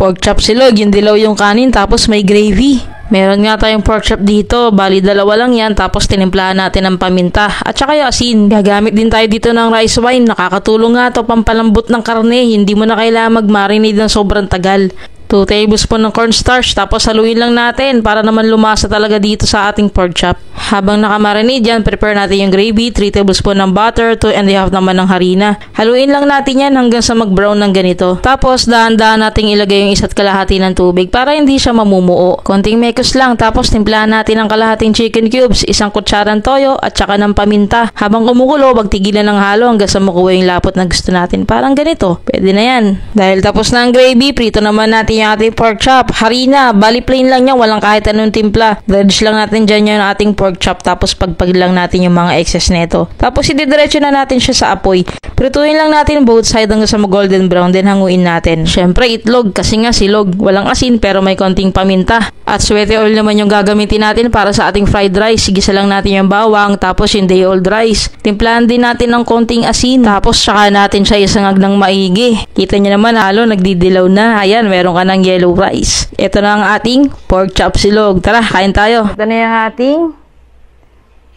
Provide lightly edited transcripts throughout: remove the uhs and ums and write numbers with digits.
pork chop silog, yung dilaw yung kanin, tapos may gravy. Meron nga tayong pork chop dito, bali dalawa lang yan, tapos tinimplahan natin ng paminta at saka yung asin. Gagamit din tayo dito ng rice wine, nakakatulong nga to pampalambot ng karne, hindi mo na kailangan mag-marinate ng sobrang tagal. 2 tablespoon ng cornstarch, tapos haluin lang natin para naman lumasa talaga dito sa ating pork chop. Habang nakamarinate dyan, prepare natin yung gravy, 3 tablespoon ng butter, 2½ naman ng harina. Haluin lang natin yan hanggang sa mag-brown ng ganito. Tapos dahan-dahan nating ilagay yung 1 kalahati ng tubig para hindi siya mamumuo. Konting mekos lang, tapos timplahan natin ng kalahating chicken cubes, 1 kutsarang toyo at saka ng paminta. Habang kumukulo, wag tigilan ng halo hanggang sa makuha yung lapot na gusto natin. Parang ganito, pwede na yan. Dahil tapos na ang gravy, prito naman natin yung ating pork chop. Harina, bali plain lang yan, walang kahit anong timpla. Dredge lang natin dyan yung ating pork chop, tapos pagpag lang natin yung mga excess neto. Tapos ididiretso na natin siya sa apoy. Prituin lang natin both side hanggang sa golden brown, then hanguin natin. Syempre itlog, kasi nga silog. Walang asin pero may konting paminta. At swete oil naman yung gagamitin natin para sa ating fried rice. Gisa lang natin yung bawang, tapos yung day old rice. Timplahan din natin ng konting asin, tapos saka natin siya isangag ng maigi. Kita nyo naman halo, nagdidilaw na. Ayan, meron ka ng yellow rice. Ito na ang ating pork chop silog. Tara, kain tayo. Ito na yung ating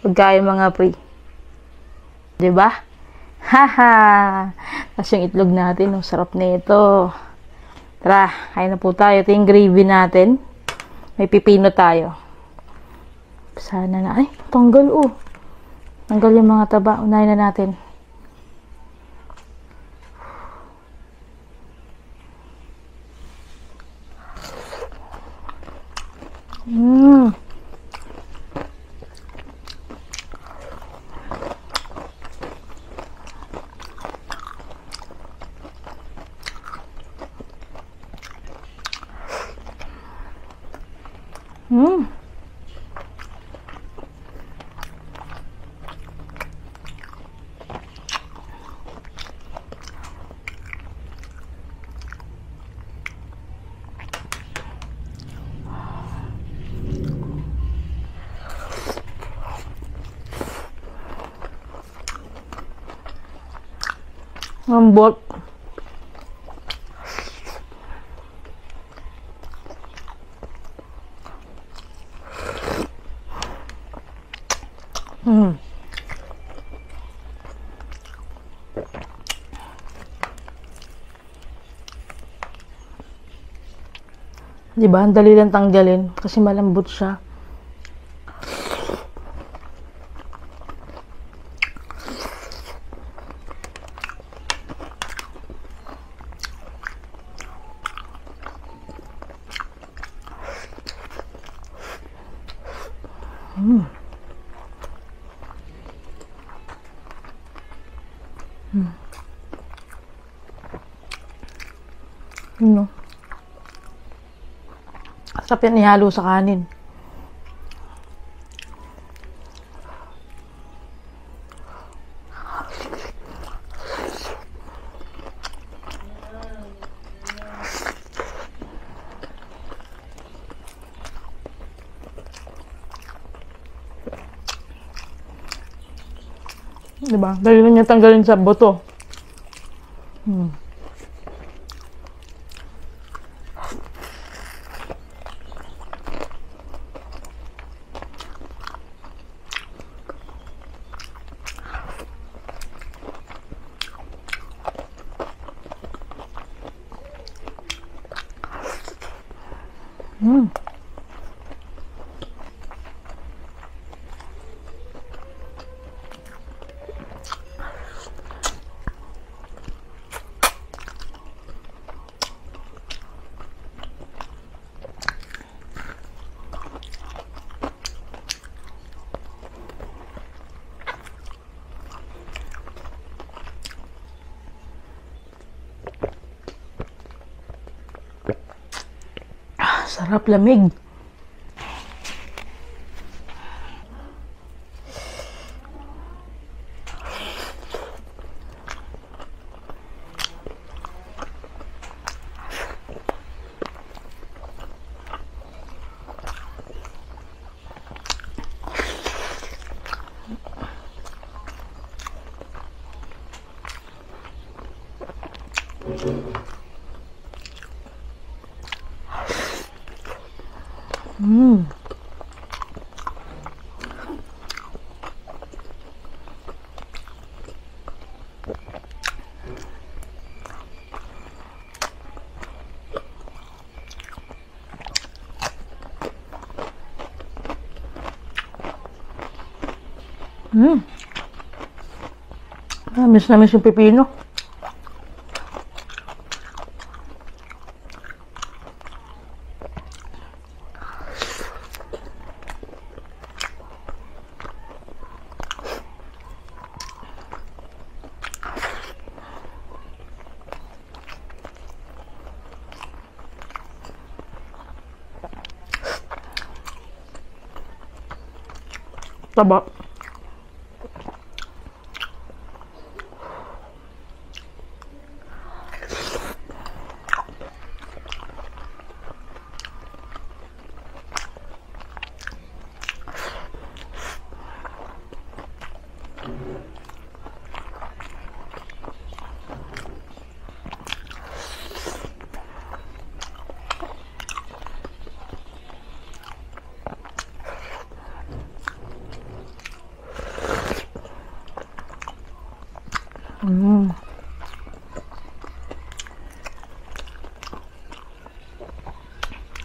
pagkain mga pre. Diba? Haha! Tapos yung itlog natin, ang sarap na ito. Tara, kain na po tayo. Ito yung gravy natin. May pipino tayo. Sana na. Ay, tanggal oh. Tanggal yung mga taba. Unahin na natin. Mmm. Mmm. Lambot. Diba? Ang dali lang tanggalin kasi malambot siya. No. Sarap yan ihalo sa kanin. Diba? Dali lang niya tanggalin sa buto. Sarap, lamig. Mm. Miss na miss yung pipino. Taba.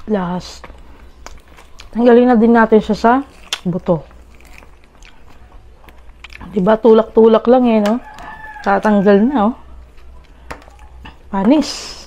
Last. Tanggalin na din natin siya sa buto. Diba, tulak-tulak lang eh, no? Tatanggal na, oh. Panis.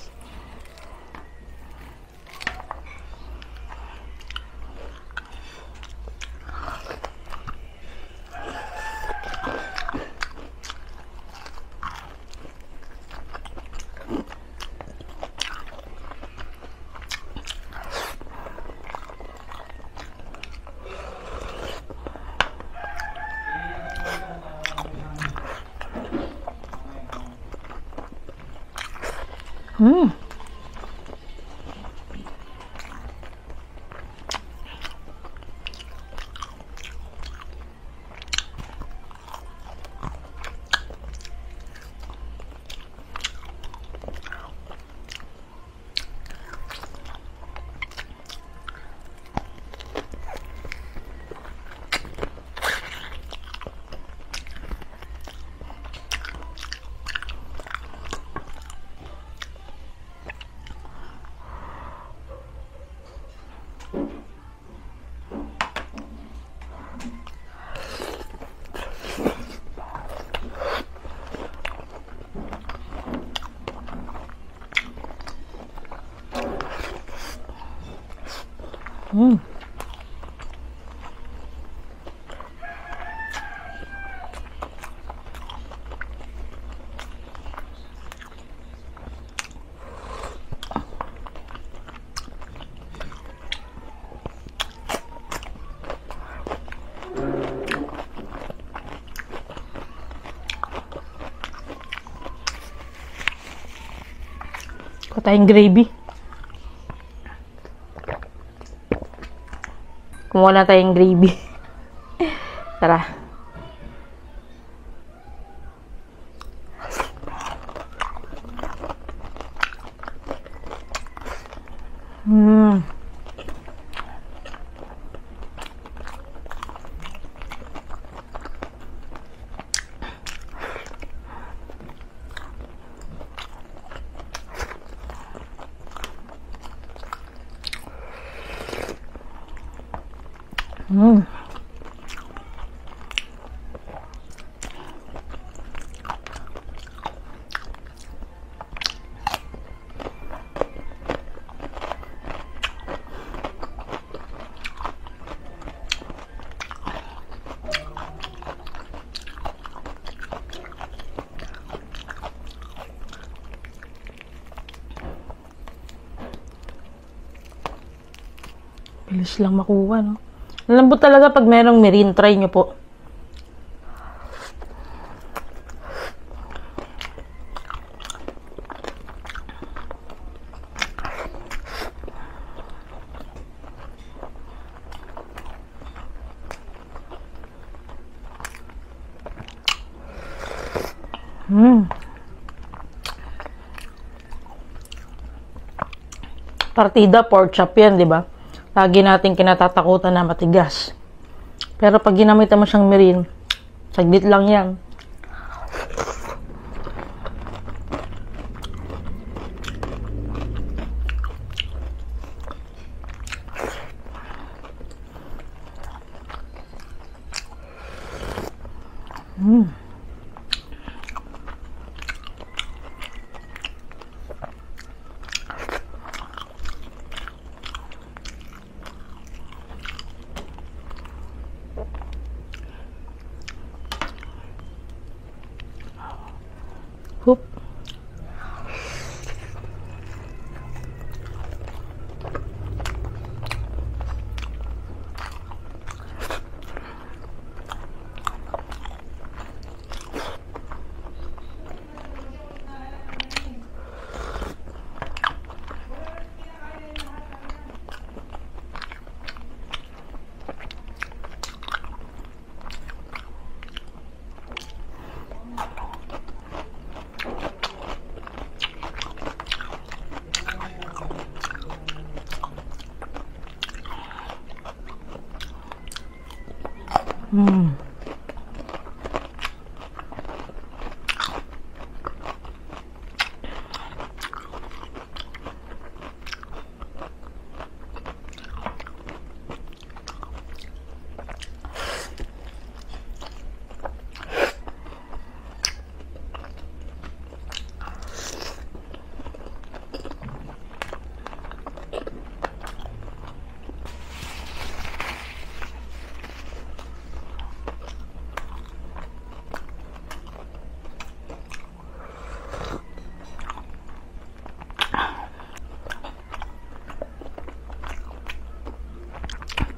Kuha tayong gravy. Kumuha na tayong gravy. Tara. Bilis lang makuha, no? Lambot talaga pag merong mirin. Try nyo po. Partida pork chop yan, di ba? lagi natin kinatatakutan na matigas. Pero pag ginamitan mo siyang mirin, saglit lang yan. Hoop.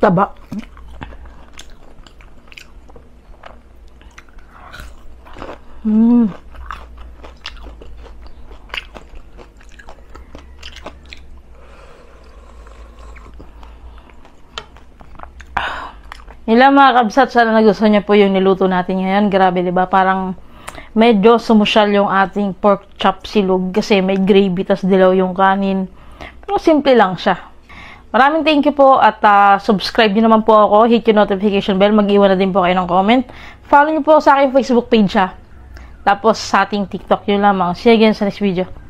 Taba. Ilang mga kabsat, sana nagustuhan niyo po yung niluto natin ngayon. Grabe, diba? Parang medyo sumusyal yung ating pork chop silog kasi may gravy tas dilaw yung kanin. Pero simple lang siya. Maraming thank you po at subscribe niyo naman po ako. Hit yung notification bell. Mag-iwan na din po kayo ng comment. Follow niyo po sa aking Facebook page ha. Tapos sa ating TikTok yun lamang. See you again sa next video.